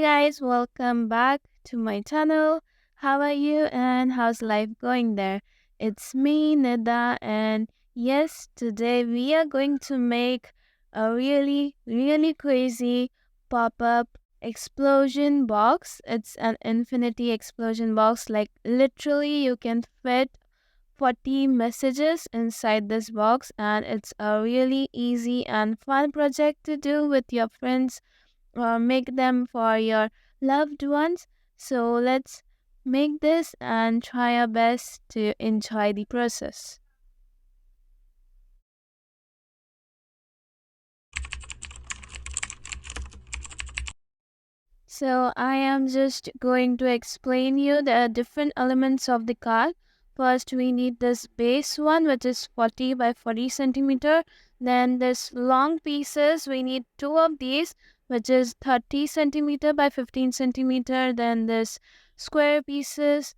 Hey guys, welcome back to my channel. How are you and how's life going there? It's me, Nida, and yes, today we are going to make a really crazy pop-up explosion box. It's an infinity explosion box. Like literally you can fit 40 messages inside this box, and it's a really easy and fun project to do with your friends or make them for your loved ones. So let's make this and try our best to enjoy the process. So I am just going to explain you the different elements of the card. First we need this base one, which is 40 by 40 centimeter. Then this long pieces, we need two of these, which is 30 centimeter by 15 centimeter. Then this square pieces,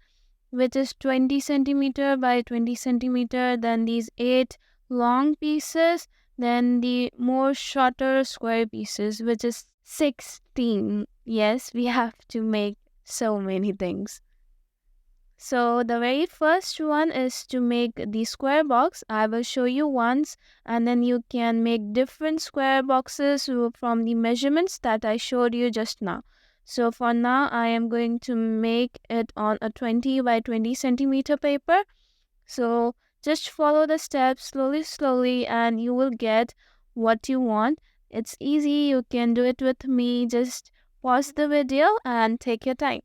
which is 20 centimeter by 20 centimeter. Then these 8 long pieces, then the more shorter square pieces, which is 16. Yes, we have to make so many things. So the very first one is to make the square box. I will show you once, and then you can make different square boxes from the measurements that I showed you just now. So for now I am going to make it on a 20 by 20 centimeter paper. So just follow the steps slowly and you will get what you want. It's easy, you can do it with me. Just pause the video and take your time.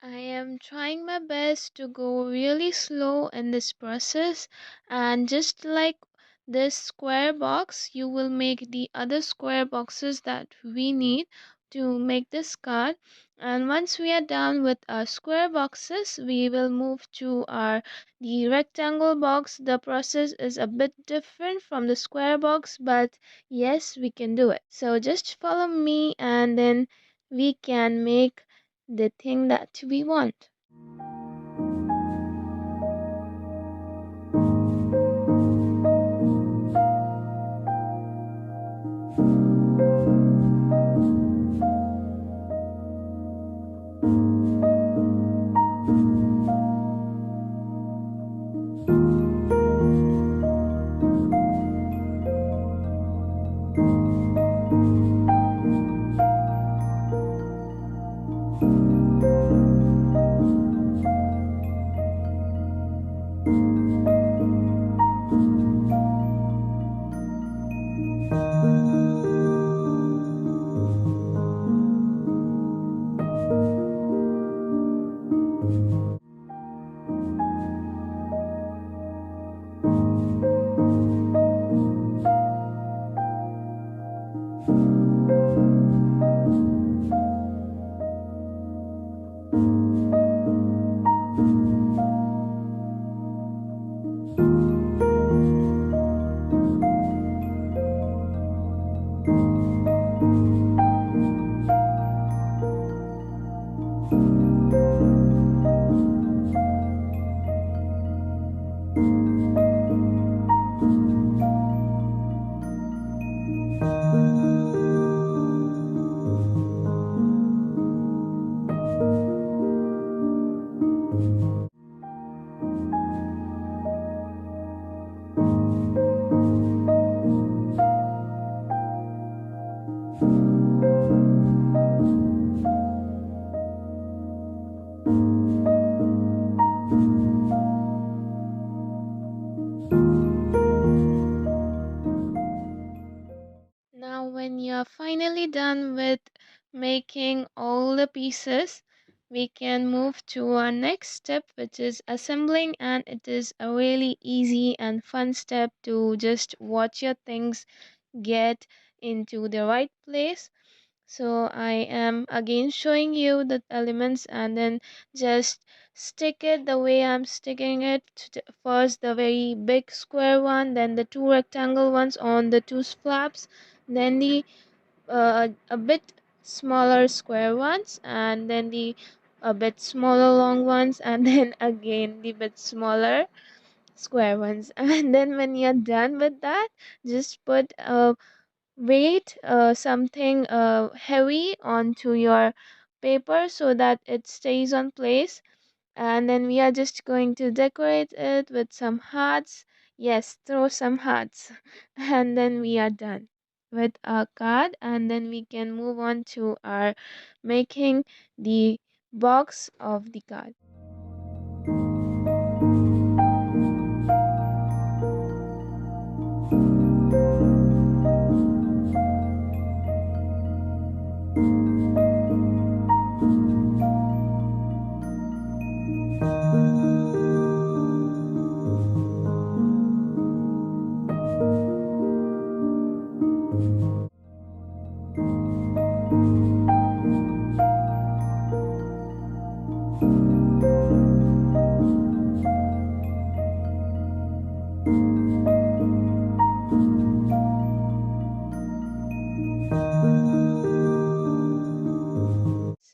I am trying my best to go really slow in this process, and just like this square box, you will make the other square boxes that we need to make this card. And once we are done with our square boxes, we will move to our the rectangle box. The process is a bit different from the square box, but yes, we can do it. So just follow me and then we can make the thing that we want. are finally done with making all the pieces, we can move to our next step, which is assembling, and it is a really easy and fun step to just watch your things get into the right place. So I am again showing you the elements and then just stick it the way I'm sticking it. First the very big square one, then the two rectangle ones on the two flaps, then the a bit smaller square ones, and then the a bit smaller long ones, and then again the bit smaller square ones. And then when you're done with that, just put a weight, something heavy onto your paper so that it stays on place. And then we are just going to decorate it with some hearts. Yes, throw some hearts. And then we are done with our card, and then we can move on to our making the box of the card.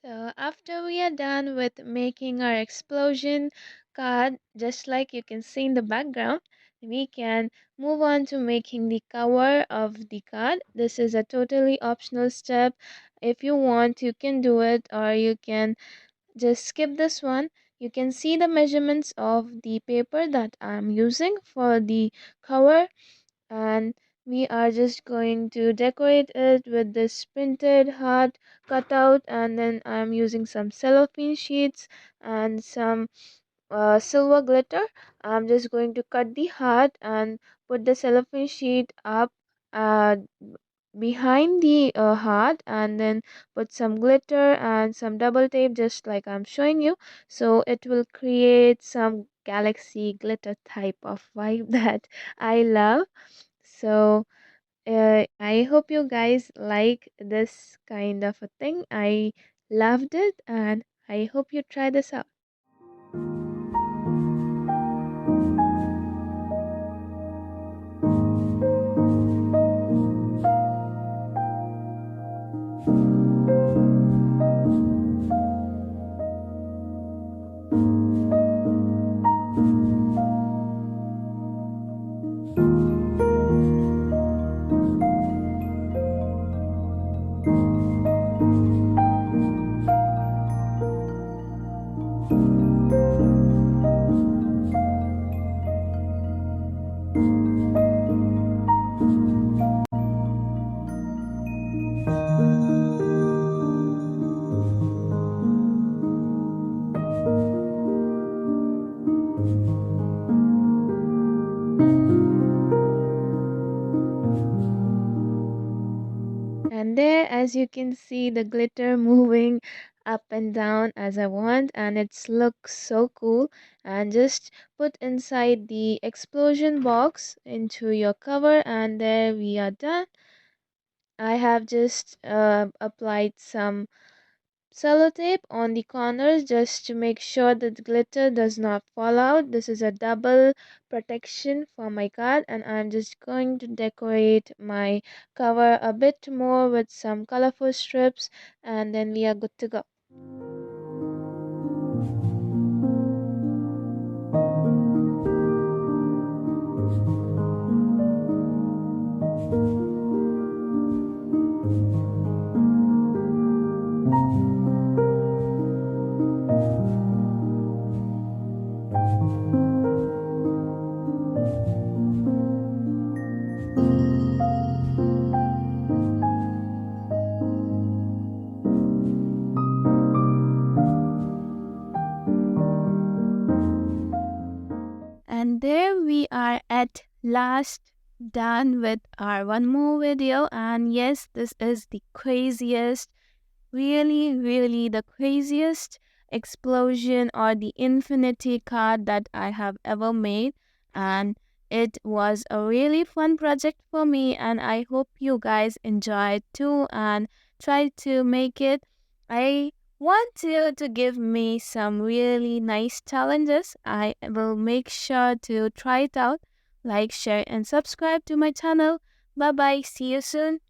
So after we are done with making our explosion card, just like you can see in the background, we can move on to making the cover of the card. This is a totally optional step. If you want, you can do it, or you can just skip this one. You can see the measurements of the paper that I'm using for the cover, and we are just going to decorate it with this printed heart cutout, and then I'm using some cellophane sheets and some silver glitter. I'm just going to cut the heart and put the cellophane sheet up uh, behind the heart, and then put some glitter and some double tape just like I'm showing you, so it will create some galaxy glitter type of vibe that I love. So I hope you guys like this kind of a thing. I loved it, and I hope you try this out. And there, as you can see, the glitter moving up and down as I want, and it looks so cool. And just put inside the explosion box into your cover, and there we are done. I have just applied some sellotape on the corners just to make sure that the glitter does not fall out. This is a double protection for my card, and I'm just going to decorate my cover a bit more with some colorful strips, and then we are good to go. And there we are at last done with our one more video, and yes, this is the craziest, really the craziest explosion or the infinity card that I have ever made. And it was a really fun project for me, and I hope you guys enjoyed too and try to make it. I want you to give me some really nice challenges. I will make sure to try it out. Like, share, and subscribe to my channel. Bye bye. See you soon.